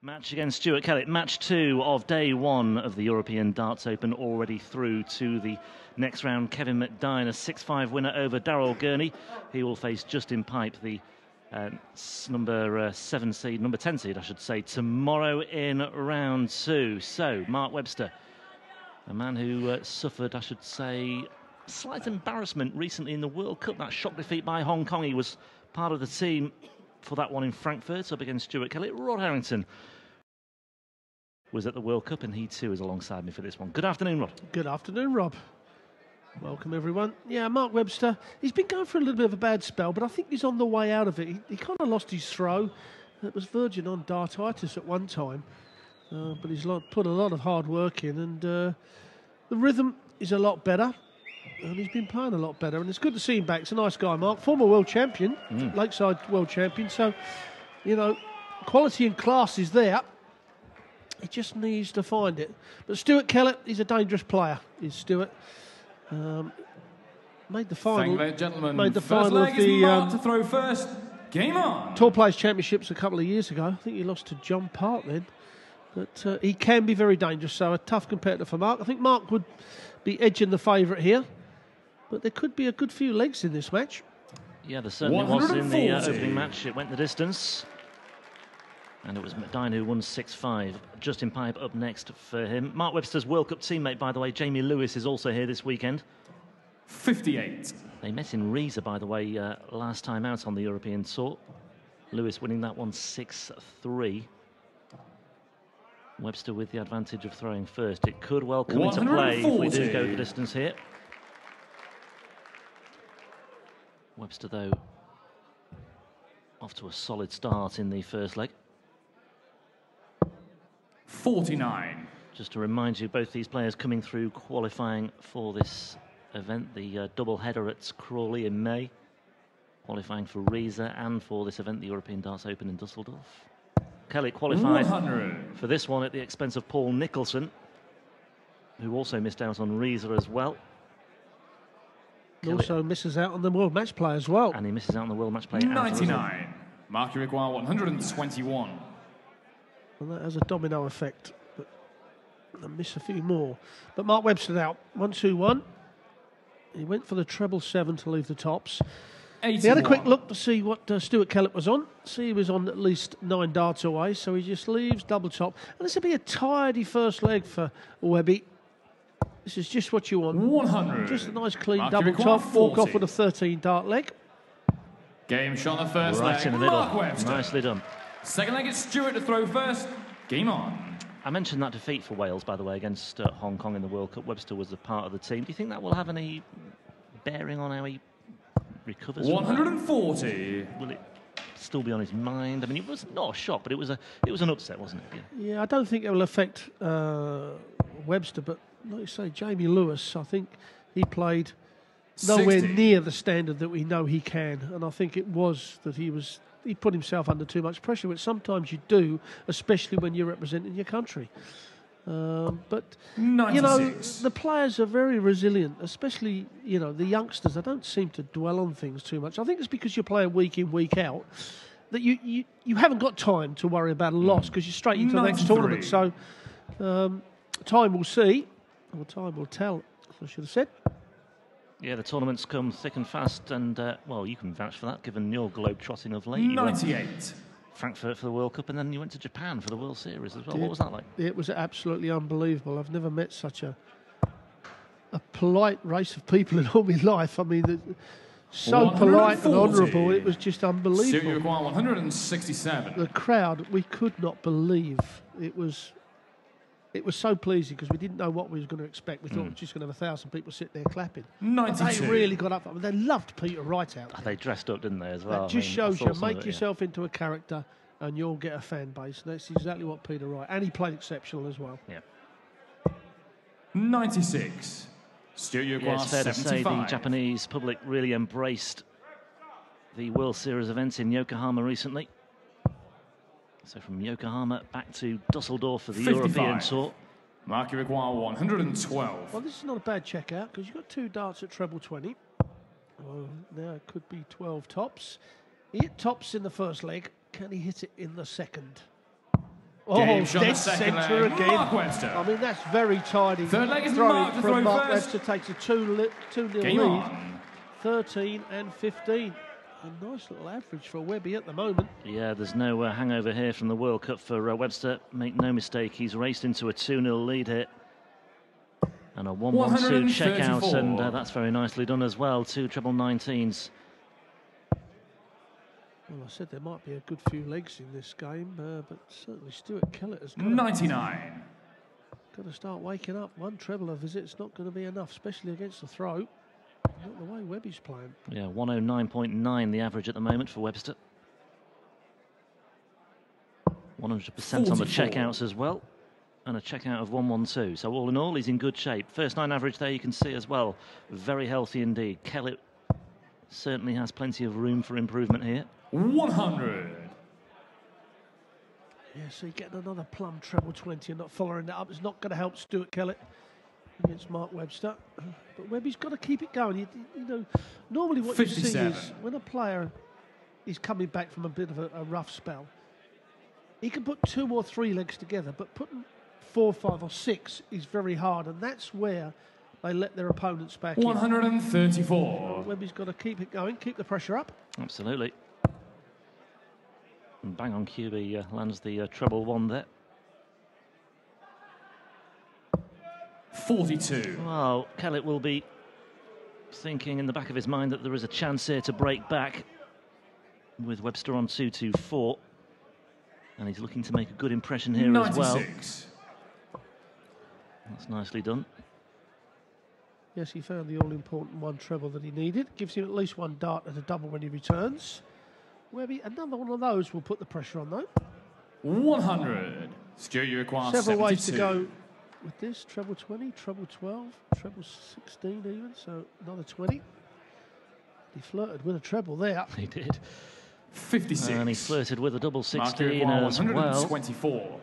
Match against Stuart Kellett, match 2 of day 1 of the European Darts Open, already through to the next round. Kevin McDine, a 6-5 winner over Daryl Gurney. He will face Justin Pipe, the number 10 seed, I should say, tomorrow in round 2. So, Mark Webster, a man who suffered, I should say, slight embarrassment recently in the World Cup. That shock defeat by Hong Kong. He was part of the team for that one in Frankfurt up against Stuart Kellett. Rod Harrington was at the World Cup, and he too is alongside me for this one. Good afternoon, Rod. Good afternoon, Rob. Welcome, everyone. Yeah, Mark Webster, he's been going through a little bit of a bad spell, but I think he's on the way out of it. He kind of lost his throw. It was verging on dartitis at one time, but he's put a lot of hard work in, and the rhythm is a lot better, and he's been playing a lot better, and it's good to see him back. It's a nice guy, Mark. Former world champion, Lakeside world champion, so, you know, quality and class is there. He just needs to find it. But Stuart Kellett, he's a dangerous player, is Stuart. Made the final. Thank you, gentlemen. Made the first final leg of is the Mark to throw first. Game on. Tour Players Championships a couple of years ago. I think he lost to John Park then. But he can be very dangerous, so a tough competitor for Mark. I think Mark would be edging the favourite here. But there could be a good few legs in this match. Yeah, there certainly was in the opening match. It went the distance. And it was McDine who won 6-5. Justin Pipe up next for him. Mark Webster's World Cup teammate, by the way, Jamie Lewis, is also here this weekend. 58. They met in Riesa, by the way, last time out on the European Tour. Lewis winning that one 6-3. Webster with the advantage of throwing first. It could well come into play if we do go the distance here. Webster, though, off to a solid start in the first leg. 49. Just to remind you, both these players coming through qualifying for this event, the double header at Crawley in May, qualifying for Riesa and for this event, the European Darts Open in Düsseldorf. Kellett qualified 100. for this one at the expense of Paul Nicholson, who also missed out on Riesa as well. He also misses out on the World Match Play as well. And he misses out on the World Match Play. 99. Mark, you require 121. And that has a domino effect. But I miss a few more. But Mark Webster out. 1-2-1. He went for the treble 7 to leave the tops. 81. He had a quick look to see what Stuart Kellett was on. See, he was on at least 9 darts away, so he just leaves double top. And this will be a tidy first leg for Webby. This is just what you want. 100. Just a nice clean Mark, double top. Walk off with a 13 dart leg. Game shot on the first right leg. in the middle. Mark Webster. Nicely done. Second leg, it's Stuart to throw first. Game on. I mentioned that defeat for Wales, by the way, against Hong Kong in the World Cup. Webster was a part of the team. Do you think that will have any bearing on how he recovers? 140. Will it still be on his mind? I mean, it was not a shock, but it was an upset, wasn't it? Yeah, I don't think it will affect Webster, but like you say, Jamie Lewis, I think he played nowhere 60. near the standard that we know he can, and I think it was that he put himself under too much pressure, which sometimes you do, especially when you're representing your country. But 96. you know, the players are very resilient, especially, you know, the youngsters. They don't seem to dwell on things too much. I think it's because you're playing week in, week out that you haven't got time to worry about a loss because you're straight into the next tournament. So time will see, or time will tell, I should have said. Yeah, the tournaments come thick and fast, and, well, you can vouch for that, given your globe-trotting of late. 98. Frankfurt for the World Cup, and then you went to Japan for the World Series as well. What was that like? It was absolutely unbelievable. I've never met such a polite race of people in all my life. I mean, so polite and honourable. It was just unbelievable. So you require 167. The crowd, we could not believe. It was so pleasing because we didn't know what we was going to expect. We thought we were just going to have 1,000 people sit there clapping. 92. They really got up. I mean, they loved Peter Wright out. They dressed up, didn't they, as well? That just shows you, make yourself into a character and you'll get a fan base. And that's exactly what Peter Wright, and he played exceptional as well. Yeah. 96. Stuart, you require It's fair to say 75. the Japanese public really embraced the World Series events in Yokohama recently. So from Yokohama back to Düsseldorf for the 55. European Tour. Mark, you require 112. Well, this is not a bad check out because you've got 2 darts at treble 20. Well, now it could be 12 tops. He hit tops in the first leg. Can he hit it in the second? Oh, Game shot dead the second centre leg. again. Mark Webster. I mean, that's very tidy. Third leg is Throwing Mark to from throw Mark first. Webster takes a 2-0 Game lead. on. 13 and 15. A nice little average for Webby at the moment. Yeah, there's no hangover here from the World Cup for Webster. Make no mistake, he's raced into a 2-0 lead here. And a 1-1-2 checkout, and that's very nicely done as well. 2 treble 19s. Well, I said there might be a good few legs in this game, but certainly Stuart Kellett has got 99. got to start waking up. One treble a visit's not going to be enough, especially against the throat. Not the way Webby's playing. Yeah, 109.9 the average at the moment for Webster. 100% on the checkouts as well. And a checkout of 1-1-2. So all in all, he's in good shape. First 9 average there you can see as well. Very healthy indeed. Kellett certainly has plenty of room for improvement here. 100. Yeah, so you're getting another plum treble 20 and not following that up. It's not going to help Stuart Kellett against Mark Webster. But Webby's got to keep it going. You know, normally what 57. you see is when a player is coming back from a bit of a rough spell, he can put 2 or 3 legs together, but putting 4, 5 or 6 is very hard, and that's where they let their opponents back 134. in. Webby's got to keep it going, keep the pressure up. Absolutely. And bang on cue, he lands the treble 1 there. 42. Well, Kellett will be thinking in the back of his mind that there is a chance here to break back with Webster on 2-2-4. And he's looking to make a good impression here 96. as well. That's nicely done. Yes, he found the all-important 1 treble that he needed. Gives him at least 1 dart at a double when he returns. Webby, another one of those will put the pressure on, though. 100. Stuart, you require Several 72. ways to go with this. Treble 20, treble 12, treble 16 even, so another 20. He flirted with a treble there. He did. 56. And he flirted with a double Mark, 16 you require as well. 124.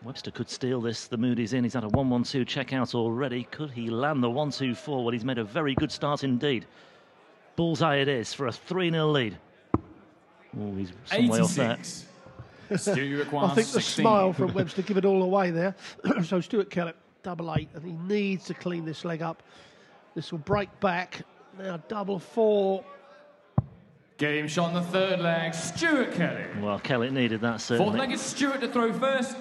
Webster could steal this. The mood is in. He's had a 1-1-2 checkout already. Could he land the 1-2-4? Well, he's made a very good start indeed. Bullseye it is for a 3-0 lead. Oh, he's some way off there. 86. Stuart, you require I think the 16. smile from Webster give it all away there. So Stuart Kellett, double 8, and he needs to clean this leg up. This will break back. Now double 4. Game shot on the third leg. Stuart Kellett. Well, Kellett needed that Fourth certainly. leg is Stuart to throw first.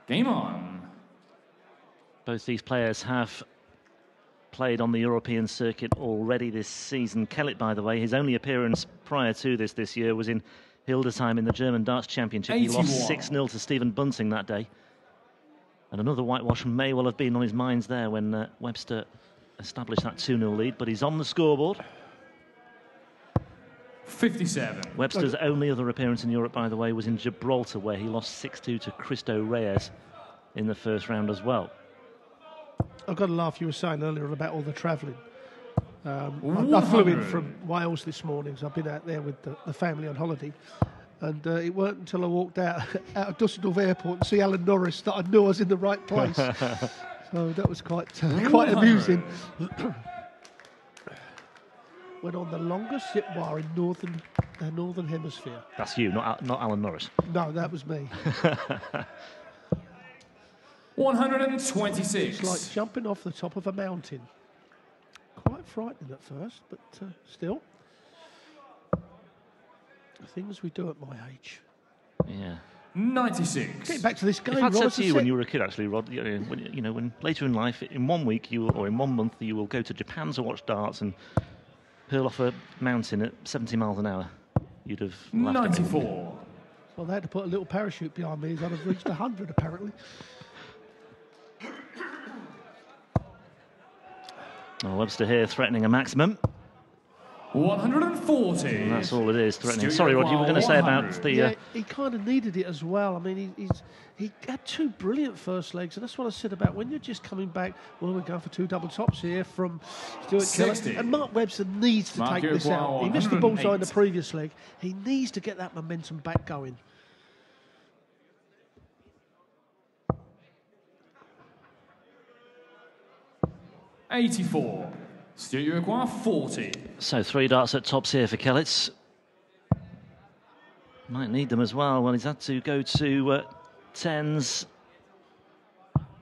Game on. Both these players have played on the European circuit already this season. Kellett, by the way, his only appearance prior to this year was in Hildesheim in the German Darts Championship. 81. He lost 6-0 to Stephen Bunting that day. And another whitewash may well have been on his minds there when Webster established that 2-0 lead, but he's on the scoreboard. 57. Webster's only other appearance in Europe, by the way, was in Gibraltar, where he lost 6-2 to Christo Reyes in the first round as well. I've got to laugh, you were saying earlier about all the travelling. I flew in from Wales this morning, so I've been out there with the family on holiday. And it weren't until I walked out of Düsseldorf airport and see Alan Norris that I knew I was in the right place. So that was quite amusing. Went on the longest zip wire in the northern hemisphere. That's you, not Alan Norris. No, that was me. 126. It's like jumping off the top of a mountain. Quite frightening at first, but still. Things we do at my age. Yeah. 96. Getting back to this game, If I'd Rod, said to you when you were a kid, actually, Rod, when later in life, in 1 week or in 1 month, you will go to Japan to watch darts and hurl off a mountain at 70 miles an hour, you'd have laughed at me. 94. Well, they had to put a little parachute behind me as I'd have reached 100, apparently. Well, Webster here threatening a maximum. 140. And that's all it is, threatening. Stuart Sorry, Rod, you were going to say about 100. the... Yeah, he kind of needed it as well. I mean, he had 2 brilliant first legs, and that's what I said about when you're just coming back. Well, we're going for 2 double tops here from Stuart 60. Kellett. And Mark Webster needs to Mark, take this out. He missed the 108. bullseye in the previous leg. He needs to get that momentum back going. $84. Stuart, you require 40. So 3 darts at tops here for Kellett. Might need them as well. Well, he's had to go to tens.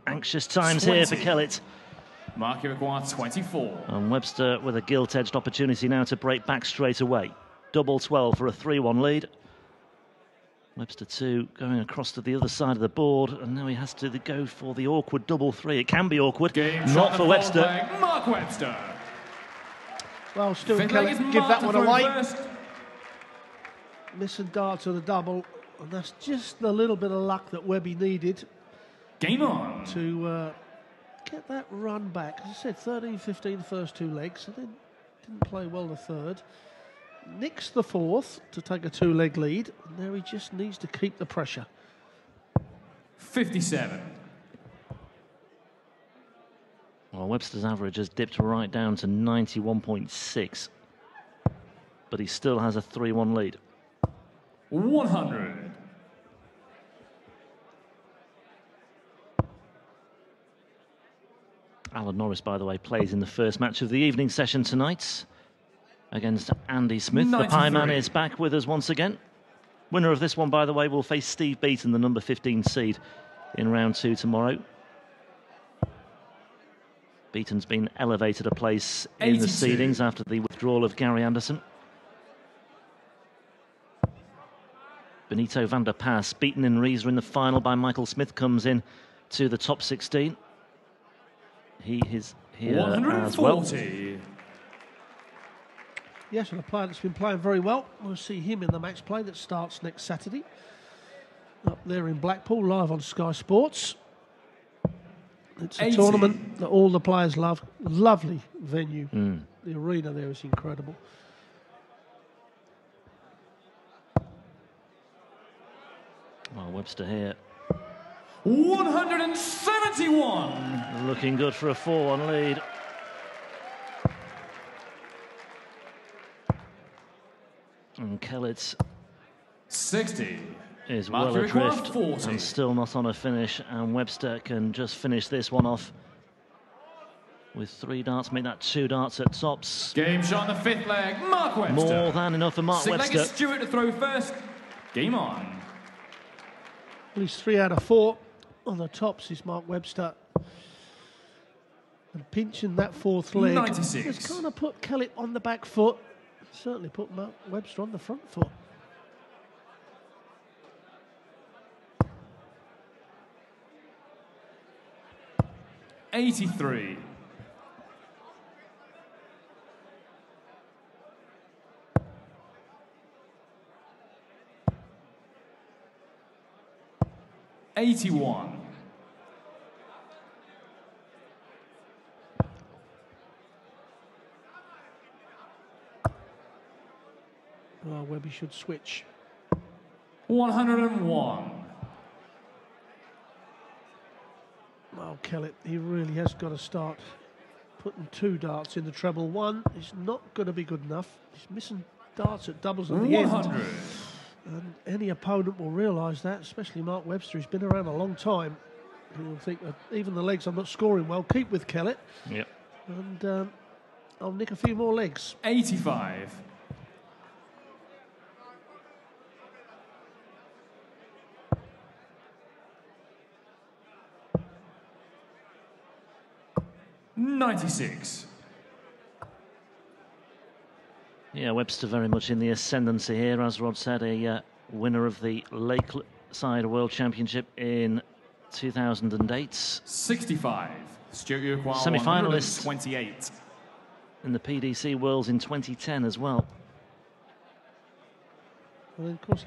Anxious times 20. here for Kellett. Mark, you require 24. And Webster with a gilt-edged opportunity now to break back straight away. Double 12 for a 3-1 lead. Webster 2 going across to the other side of the board, and now he has to go for the awkward double 3. It can be awkward, not for Webster. Mark Webster. Well, Stuart Kellett give that one away. Missing dart to the double, and that's just the little bit of luck that Webby needed. Game on. To get that run back. As I said, 13-15 the first 2 legs, and then didn't play well the third. Nicks the fourth to take a 2-leg lead, and now he just needs to keep the pressure. 57. Well, Webster's average has dipped right down to 91.6, but he still has a 3-1 lead. 100. Alan Norris, by the way, plays in the first match of the evening session tonight against Andy Smith. 93. The Pie Man is back with us once again. Winner of this one, by the way, will face Steve Beaton, the number 15 seed, in round 2 tomorrow. Beaton's been elevated a place in 82. the seedings after the withdrawal of Gary Anderson. Benito van der Pas, beaten in Riesa in the final by Michael Smith, comes in to the top 16. He is here as well. Yes, and a player that's been playing very well. We'll see him in the match play that starts next Saturday. Up there in Blackpool, live on Sky Sports. It's a 80. tournament that all the players love. Lovely venue. The arena there is incredible. Well, Webster here 171. looking good for a 4-1 lead. And Kellett 60. is Mark, well you require adrift 40. and still not on a finish, and Webster can just finish this one off with 3 darts, make that 2 darts at tops. Game shot on the 5th leg. Mark Webster. More than enough for Mark 6 leg Webster. is Stuart to throw first. Game on. At least 3 out of 4 on the tops is Mark Webster. And pinching that 4th leg 96. has kind of put Kellett on the back foot. Certainly put Mark Webster on the front foot. '83. '81. Well, Webby should switch. 101. Well, Kellett, he really has got to start putting 2 darts in the treble. 1 is not going to be good enough. He's missing darts at doubles at the 100. end. And any opponent will realise that, especially Mark Webster. He's been around a long time. He'll think that even the legs I'm not scoring well. Keep with Kellett. Yep. And I'll nick a few more legs. 85. '96. Yeah, Webster very much in the ascendancy here, as Rod said, a winner of the Lakeside World Championship in 2008. 65. Stuart Semi-finalist 128. in the PDC Worlds in 2010 as well. And of course,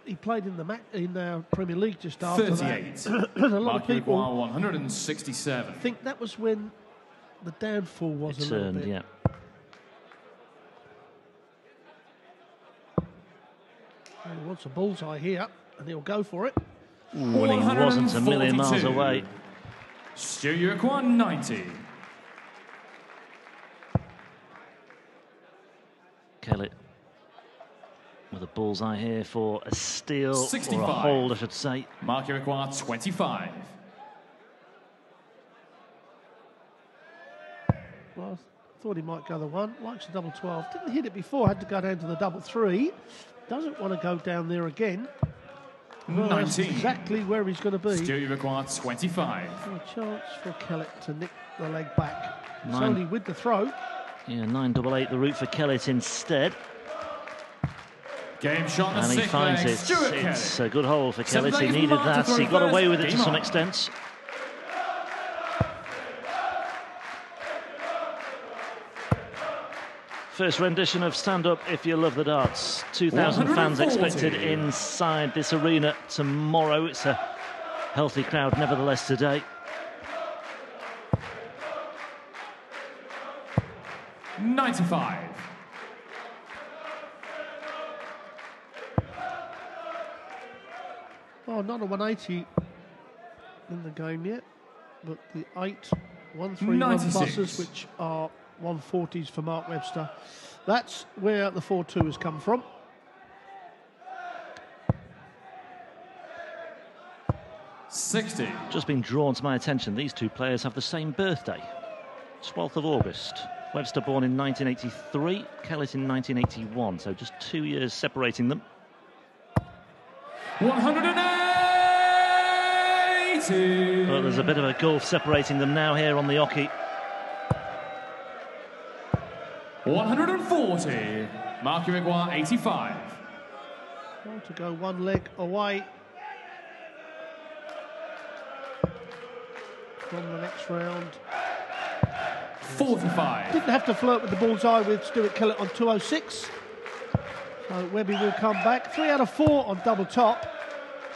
he played in the Premier League just after 38. that. A lot Mark of people 167. think that was when the downfall was It a little turned, bit. yeah. He wants a bullseye here, and he'll go for it. Ooh, and he wasn't a million miles 142. away. Stuart 190. Kellett with a bullseye here for a steal, 65. or a hold, I should say. Mark require 25. Well, I thought he might go the 1. Likes the double 12. Didn't hit it before. Had to go down to the double 3. Doesn't want to go down there again. Well, 19. that's exactly where he's going to be. Stuart, you require 25. A chance for Kellett to nick the leg back. It's Nine. only with the throw. Yeah, 9-8 the route for Kellett instead. Game shot on the And he sixth finds leg. it. Stuart It's Kellett. a good hole for Seven Kellett. He seconds needed mark to that. throw He got away first. with it to Game some on. extent. First rendition of Stand Up If You Love the Darts. 2,000 fans 140. expected inside this arena tomorrow. It's a healthy crowd nevertheless today. $95. Oh, not a 180 in the game yet, but the 8 131 96. buses, which are 140s for Mark Webster. That's where the 4-2 has come from. $60. Just been drawn to my attention, these two players have the same birthday. 12th of August. Webster born in 1983, Kellett in 1981, so just 2 years separating them. 180. Well, there's a bit of a gulf separating them now here on the Oki. 140. Mark, you require 85. Trying to go one leg away from the next round. 45. Didn't have to flirt with the bullseye with Stuart Kellett on 206. So Webby will come back. 3 out of 4 on double top.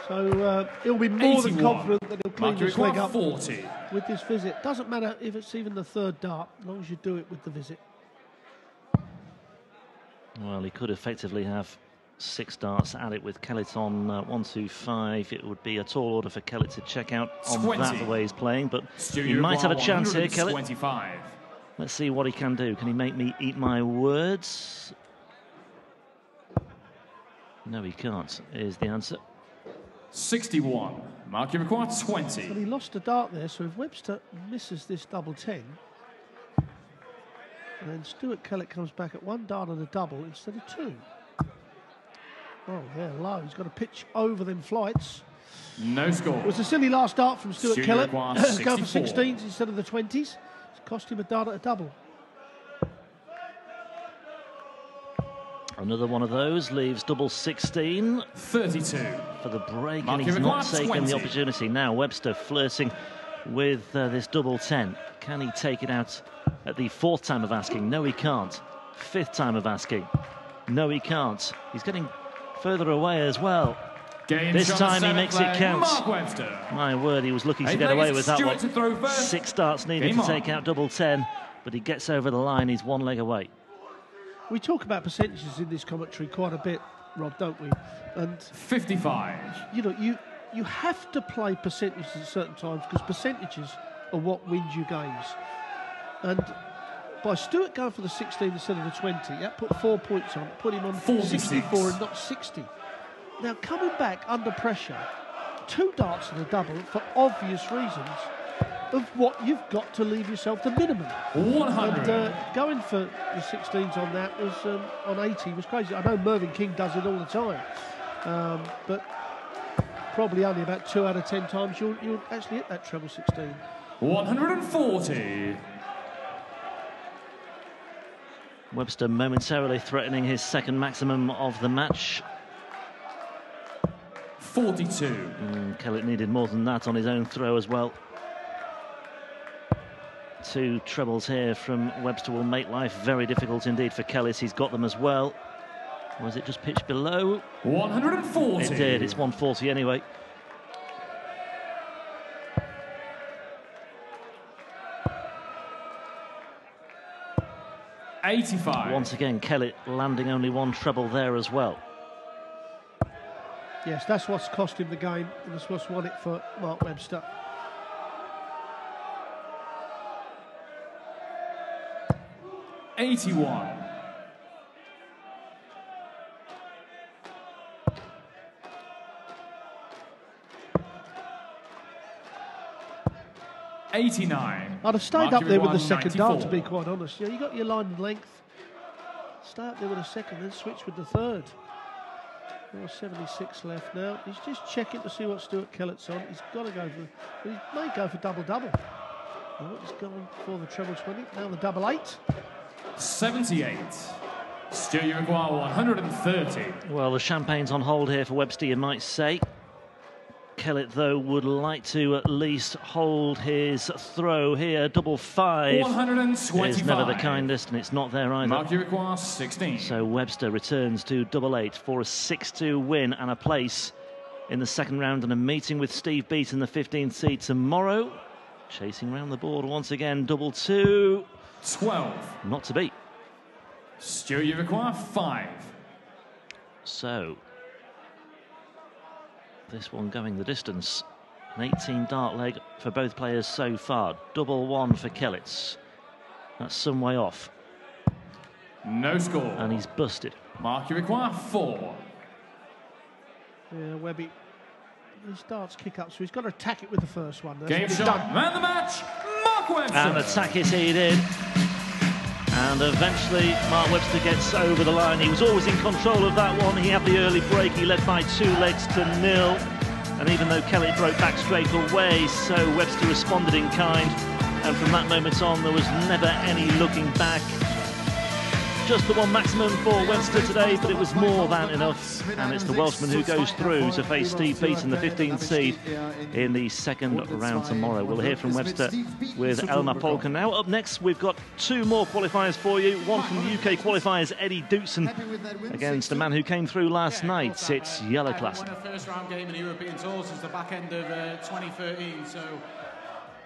So he'll be more than 81. confident that he'll clean Mark, you this leg require up 40. with this visit. Doesn't matter if it's even the third dart, as long as you do it with the visit. Well, he could effectively have 6 darts at it with Kellett on 125. It would be a tall order for Kellett to check out on 20. that the way he's playing, but Stuart, he you might have a require chance here, Kellett. 125. Let's see what he can do. Can he make me eat my words? No, he can't, is the answer. 61. Mark, you require 20. But he lost a dart there, so if Webster misses this double 10, and then Stuart Kellett comes back at 1 dart and a double instead of 2. Oh, yeah, low. He's got to pitch over them flights. No score. It was a silly last dart from Stuart Stuart Kellett. requires Go for 64. 16s instead of the 20s. It's cost him a dart at a double. Another one of those leaves double 16 32. for the break, Mark, and you he's not require taken 20. the opportunity. Now Webster flirting with this double 10. Can he take it out at the 4th time of asking? No, he can't. 5th time of asking? No, he can't. He's getting further away as well. Game This shot time he seventh makes it leg. count. Mark Webster. My word, he was lucky to Eighth get leg away is with that Stuart one. to throw first. 6 starts needed Game to on. take out double 10, but he gets over the line. He's 1 leg away. We talk about percentages in this commentary quite a bit, Rob, don't we? And 55. you know, you have to play percentages at certain times because percentages are what wins you games. And by Stuart going for the 16 instead of the 20, that put 4 points on, put him on 46. 64 and not 60. Now, coming back under pressure, 2 darts and a double for obvious reasons of what you've got to leave yourself the minimum. 100. And going for the 16s on that was on 80 was crazy. I know Mervyn King does it all the time, but probably only about 2 out of 10 times you'll actually hit that treble 16. 140. Webster momentarily threatening his 2nd maximum of the match. 42. Kellett needed more than that on his own throw as well. 2 trebles here from Webster will make life very difficult indeed for Kellett. He's got them as well. Or is it just pitched below? 140. It did. It's 140 anyway. $85. Once again, Kellett landing only 1 treble there as well. Yes, that's what's cost him the game, and that's what's won it for Mark Webster. $81. $89. I'd have stayed Mark, up you there with the require second dart, to 94. be quite honest. Yeah, you got your line and length. Stay up there with a second, then switch with the third. 4:76 left now. He's just checking to see what Stuart Kellett's on. He's got to go for, he may go for double-double. Oh, he's gone for the treble 20, now the double 8. 78. Stuart, you require 130. Well, the champagne's on hold here for Webster, you might say. Kellett, though, would like to at least hold his throw here. Double 5 125. is never the kindest, and it's not there either. Mark, you require 16. So Webster returns to double 8 for a 6-2 win and a place in the second round, and a meeting with Steve Beat in the 15th seed tomorrow. Chasing round the board once again, double 2. 12. Not to beat. Stuart, you require 5. So this one going the distance. An 18 dart leg for both players so far. Double 1 for Kellett. That's some way off. No score. And he's busted. Mark, you require 4. Yeah, Webby. His darts kick up, so he's got to attack it with the first one. That's Game what he's shot. done. Man of the match, Mark Webster. And attack is he did. And eventually Mark Webster gets over the line. He was always in control of that one. He had the early break. He led by 2 legs to 0. And even though Kellett broke back straight away, so Webster responded in kind. And from that moment on, there was never any looking back. Just the one maximum for Webster today, but it was more than enough. And it's the Welshman who goes through to face Steve Beat in the 15th seed in the second round tomorrow. We'll hear from Webster with Elmar Polka. Now up next, we've got 2 more qualifiers for you. One from the UK qualifiers, Eddie Dootson, against a man who came through last night. It's yellow class. Won a first-round game in the European Tour since the back end of 2013. So,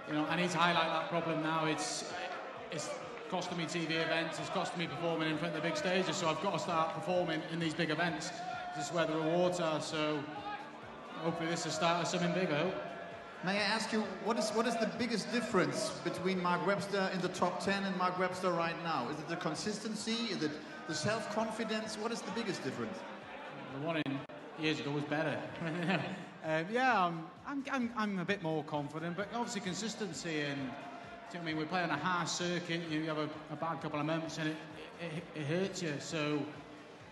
you know, I need to highlight that problem now. It's costing me TV events, it's costing me performing in front of the big stages, so I've got to start performing in these big events. This is where the rewards are, so hopefully this is the start of something big, I hope. May I ask you, what is the biggest difference between Mark Webster in the top 10 and Mark Webster right now? Is it the consistency? Is it the self-confidence? What is the biggest difference? The one in years ago was better. Yeah, I'm a bit more confident, but obviously consistency and, I mean, we play on a harsh circuit, you have a bad couple of months and it hurts you, so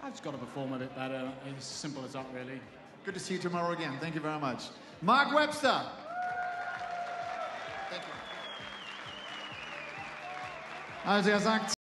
I've just got to perform a bit better. It's as simple as that, really. Good to see you tomorrow again. Thank you very much. Mark Webster. Thank you. Also sagt